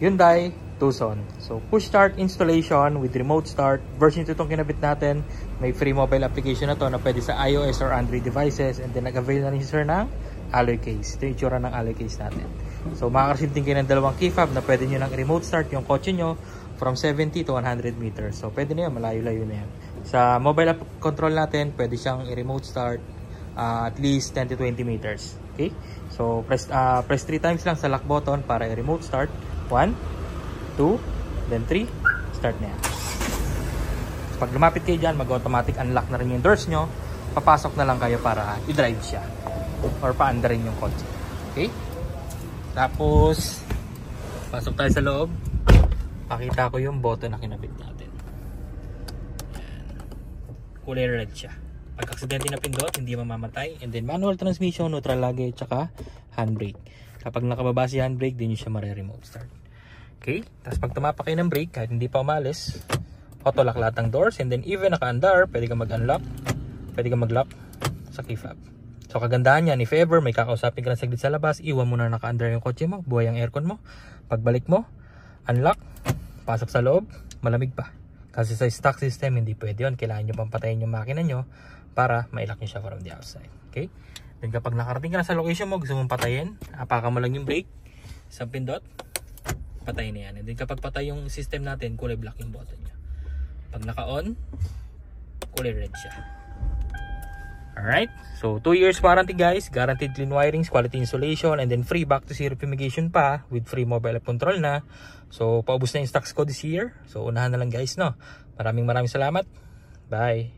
Hyundai Tucson. So push start installation with remote start. Version 2 itong kinabit natin. May free mobile application na to na pwede sa iOS or Android devices. And then nag-avail na rin si sir ng alloy case. Ito yung itsura ng alloy case natin. So makaka-receive din kayo ng dalawang key fob na pwede nyo ng remote start yung kotse nyo from 70 to 100 meters. So pwede na yun, malayo-layo na yan. Sa mobile app control natin, pwede siyang i-remote start at least 10 to 20 meters. Okay? So press 3 times lang sa lock button para i-remote start. 1, 2, then 3. Start na yan. So, pag lumapit kayo dyan, mag-automatic unlock na rin yung doors nyo. Papasok na lang kayo para i-drive siya or paanda rin yung kotse. Okay? Tapos pasok tayo sa loob. Pakita ko yung button na kinabit natin. Ayan. Kulay red siya. Pag aksidente na pindot, hindi mamamatay. And then manual transmission, neutral luggage, tsaka handbrake. Kapag nakababa si handbrake, din nyo siya mare-remote start. Okay? Tapos pag tumapak kayo ng brake, kahit hindi pa umalis, auto lock lahat ng doors. And then even naka-andar, pwede ka mag-unlock, pwede ka mag-lock sa key fob. So kagandahan yan, if ever may kakausapin ka na saglit sa labas, iwan mo na naka-under yung kotse mo, buhay ang aircon mo. Pagbalik mo, unlock, pasok sa loob, malamig pa. Kasi sa stock system, hindi pwede yun. Kailangan nyo pang patayin yung makina nyo para ma-lock nyo siya from the outside. Okay? Then kapag nakarating ka na sa location mo, gusto mong patayin, apakan mo lang yung brake, isang pindot, patay na yan. And then kapag patay yung system natin, kulay black yung button nyo. Pag naka-on, kulay red siya. Alright, so 2 years warranty guys, guaranteed clean wirings, quality installation, and then free back to zero fumigation pa with free mobile app control na. So paubos na yung stocks ko this year. So unahan na lang guys, no. Maraming salamat. Bye.